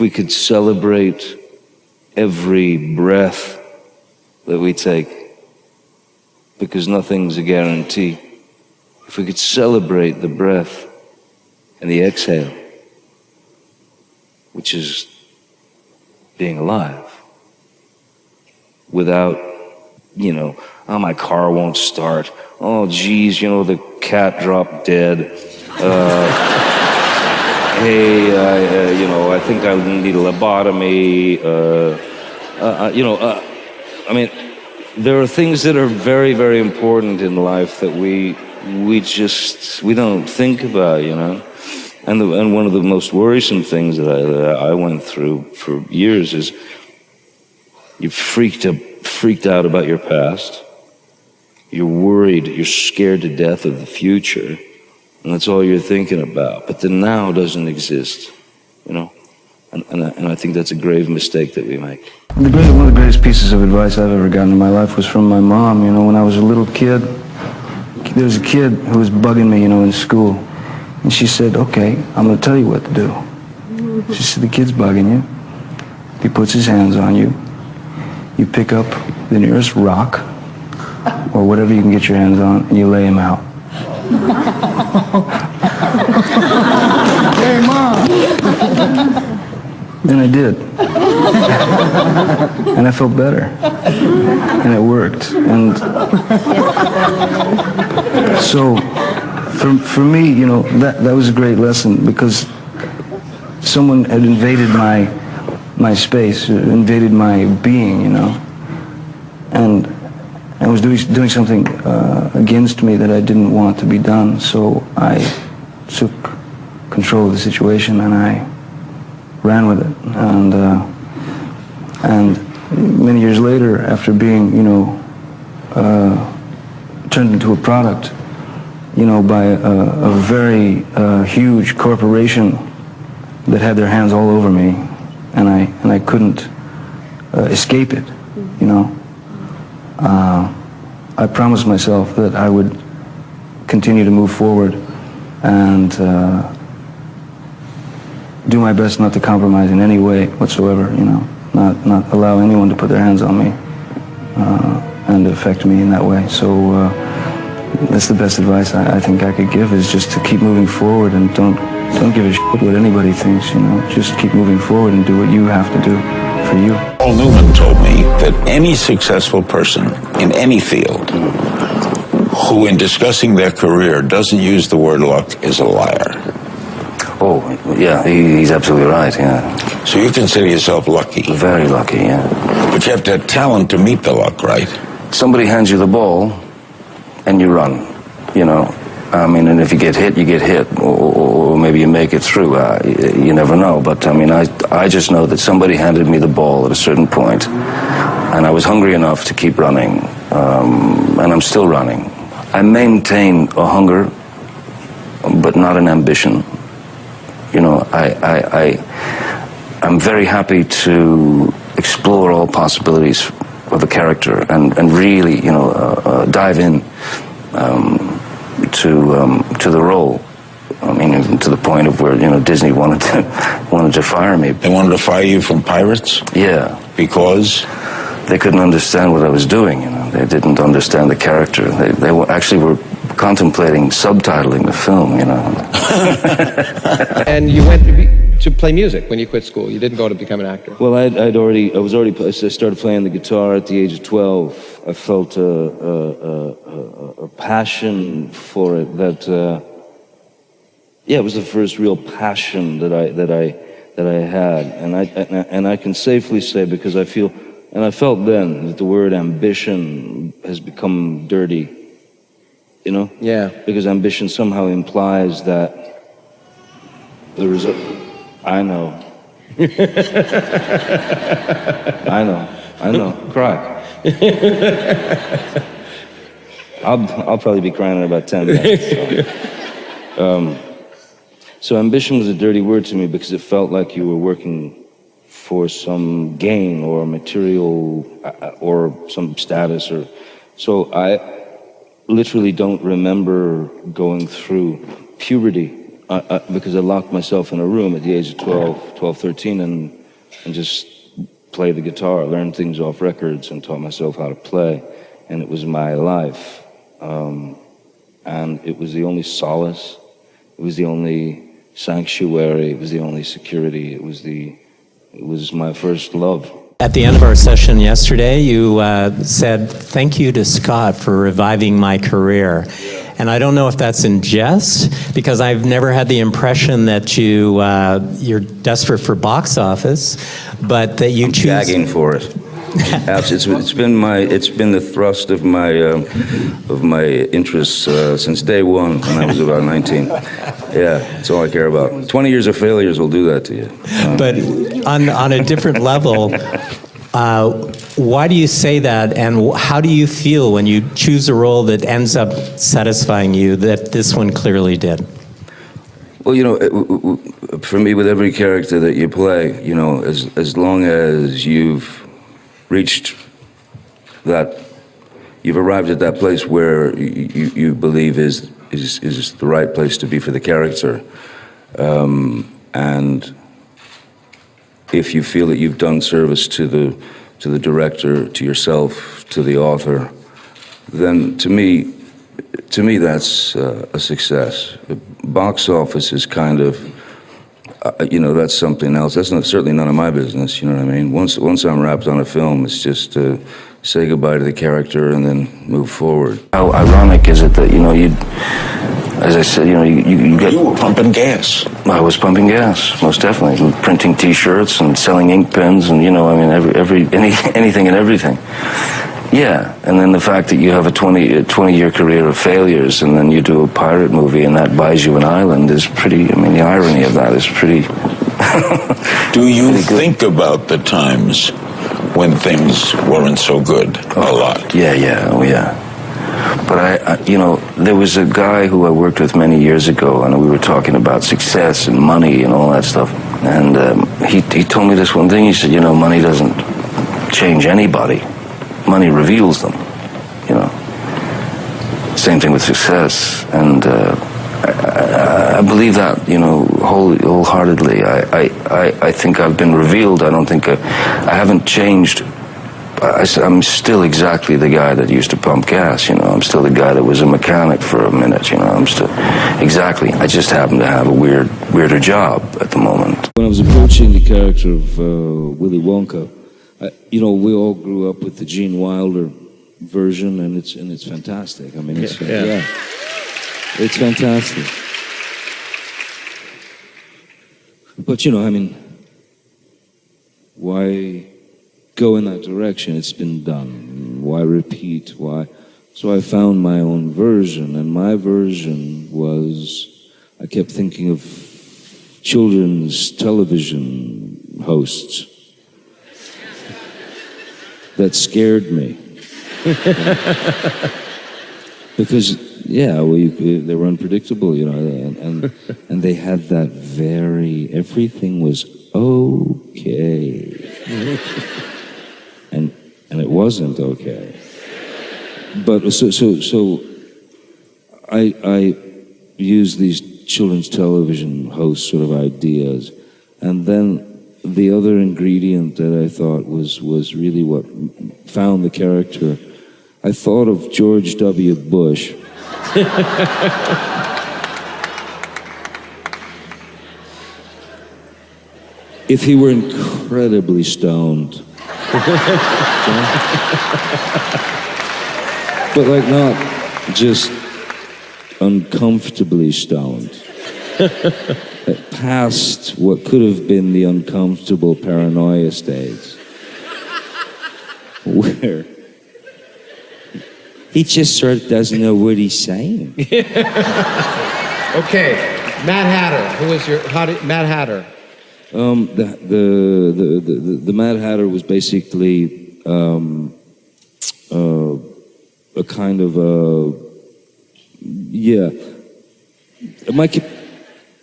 we could celebrate every breath that we take, because nothing's a guarantee. If we could celebrate the breath and the exhale, which is being alive, without, oh, my car won't start. Oh, geez, the cat dropped dead. Hey, I think I need a lobotomy. I mean, there are things that are very, very important in life that we don't think about, And one of the most worrisome things that I went through for years is you're freaked out about your past. You're worried, you're scared to death of the future, and that's all you're thinking about. But the now doesn't exist, And I think that's a grave mistake that we make. One of the greatest pieces of advice I've ever gotten in my life was from my mom. When I was a little kid, there was a kid who was bugging me, in school. And she said, okay, I'm going to tell you what to do. She said, the kid's bugging you. He puts his hands on you. You pick up the nearest rock, or whatever you can get your hands on, and you lay him out. Hey, Mom! Then I did. And I felt better. And it worked. And so, for me, that was a great lesson, because someone had invaded my space, invaded my being, and was doing something against me that I didn't want to be done. So I took control of the situation and I ran with it. And many years later, after being, turned into a product, by a very huge corporation that had their hands all over me, and I couldn't escape it, I promised myself that I would continue to move forward and do my best not to compromise in any way whatsoever, not allow anyone to put their hands on me and affect me in that way. So that's the best advice I think I could give, is just to keep moving forward and don't give a shit what anybody thinks, Just keep moving forward and do what you have to do for you. Paul Newman told me that any successful person in any field who in discussing their career doesn't use the word luck is a liar. Oh, yeah, he's absolutely right, yeah. So you consider yourself lucky? Very lucky, yeah. But you have to have talent to meet the luck, right? Somebody hands you the ball and you run, and if you get hit, you get hit, or maybe you make it through. You never know, but I just know that somebody handed me the ball at a certain point, and I was hungry enough to keep running, and I'm still running. I maintain a hunger, but not an ambition. I'm very happy to explore all possibilities of a character and really, dive in to the role. Even to the point of where, Disney wanted to fire me. They wanted to fire you from Pirates? Yeah. Because? They couldn't understand what I was doing, They didn't understand the character. They actually were contemplating subtitling the film, And you went to play music when you quit school. You didn't go to become an actor. Well, I started playing the guitar at the age of 12. I felt a passion for it that, it was the first real passion that I had, and I can safely say, because I felt then that the word ambition has become dirty, Yeah. because ambition somehow implies that there is I know. I know. Cry. I'll probably be crying in about 10 minutes. So ambition was a dirty word to me, because it felt like you were working for some gain or material or some status, so I literally don't remember going through puberty because I locked myself in a room at the age of 12, 13, and just played the guitar, learned things off records, and taught myself how to play. And it was my life. And it was the only solace. It was the only sanctuary. It was the only security. It was my first love. At the end of our session yesterday, you said, "Thank you to Scott for reviving my career." And I don't know if that's in jest, because I've never had the impression that you're desperate for box office, but that you choose... Gagging for it. It's been the thrust of my interests since day one when I was about 19. Yeah, that's all I care about. 20 years of failures will do that to you. But on a different level, why do you say that, and how do you feel when you choose a role that ends up satisfying you, that this one clearly did? Well, for me, with every character that you play, as long as you've reached that, you've arrived at that place where you believe is the right place to be for the character, and if you feel that you've done service to the director, to yourself, to the author, then to me that's a success. The box office is kind of, that's something else. That's certainly none of my business, you know what I mean? Once I'm wrapped on a film, it's just to say goodbye to the character and then move forward. How ironic is it that, as I said, you were pumping gas. I was pumping gas, most definitely. And printing T-shirts and selling ink pens and, anything and everything. Yeah, and then the fact that you have a 20-year career of failures, and then you do a pirate movie and that buys you an island is pretty, the irony of that is pretty... Do you think about the times when things weren't so good a lot? Yeah. But there was a guy who I worked with many years ago, and we were talking about success and money and all that stuff, and he told me this one thing. He said, money doesn't change anybody. Money reveals them, Same thing with success, and I believe that, wholeheartedly. I think I've been revealed. I don't think I haven't changed. I'm still exactly the guy that used to pump gas, I'm still the guy that was a mechanic for a minute, I'm still, exactly. I just happen to have a weirder job at the moment. When I was approaching the character of Willy Wonka, we all grew up with the Gene Wilder version, and it's fantastic. It's fantastic. But why go in that direction? It's been done. Why repeat? Why? So I found my own version, and my version was, I kept thinking of children's television hosts that scared me. Because, they were unpredictable, and they had that everything was okay. And it wasn't okay. But so I used these children's television host sort of ideas, and then the other ingredient that I thought was really what found the character, I thought of George W. Bush. If he were incredibly stoned. But not just uncomfortably stoned. Past what could have been the uncomfortable paranoia stage. Where he just sort of doesn't know what he's saying. Okay, Mad Hatter. Mad Hatter? The Mad Hatter was basically a kind of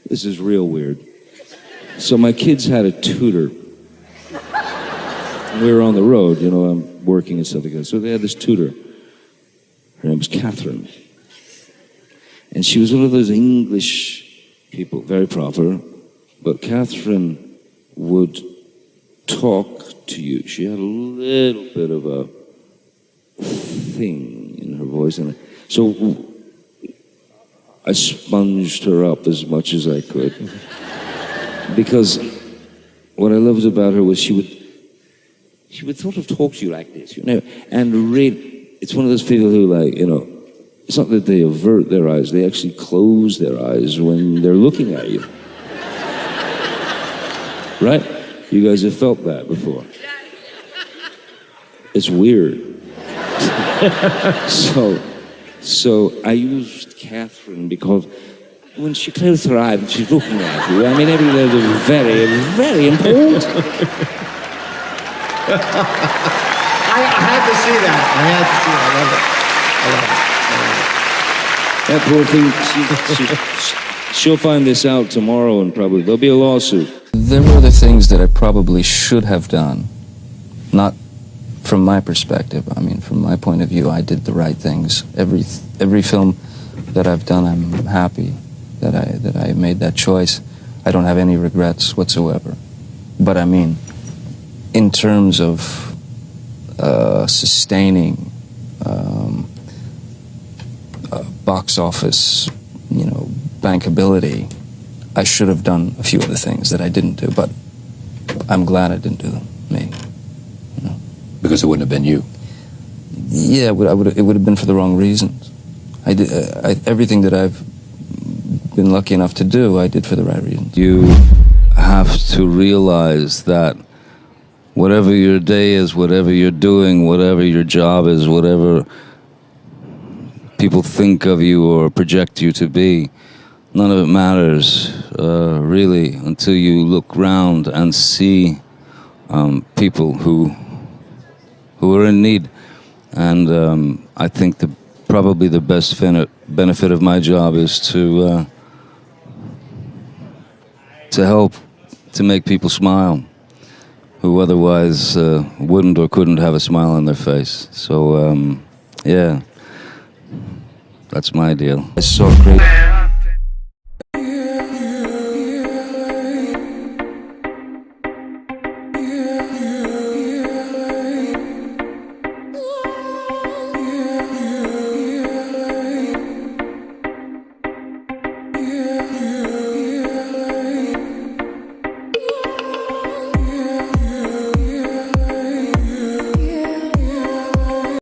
this is real weird. So my kids had a tutor. We were on the road, I'm working and stuff like that. So they had this tutor. Her name was Catherine. And she was one of those English people, very proper. But Catherine would talk to you. She had a little bit of a thing in her voice, and so I sponged her up as much as I could. Because what I loved about her was she would sort of talk to you like this, you know, and it's one of those people who, like, you know, it's not that they avert their eyes, they actually close their eyes when they're looking at you. Right? You guys have felt that before. It's weird. So I used Catherine because when she closed her eyes and she's looking at you, I mean, every word is very, very important. I had to see that. I had to see that. I love it. That poor thing, she'll find this out tomorrow, and probably there'll be a lawsuit. There were the things that I probably should have done, not from my perspective. I mean, from my point of view, I did the right things. Every film that I've done, I'm happy that I made that choice. I don't have any regrets whatsoever. But I mean, in terms of sustaining box office, you know, bankability, I should have done a few other things that I didn't do, but I'm glad I didn't do them, me. You know? Because it wouldn't have been you. Yeah, it would have been for the wrong reasons. Everything that I've been lucky enough to do, I did for the right reasons. You have to realize that whatever your day is, whatever you're doing, whatever your job is, whatever people think of you or project you to be, none of it matters, really, until you look round and see people who are in need. And I think probably the best benefit of my job is to help, to make people smile, who otherwise wouldn't or couldn't have a smile on their face. So, yeah, that's my deal. I saw great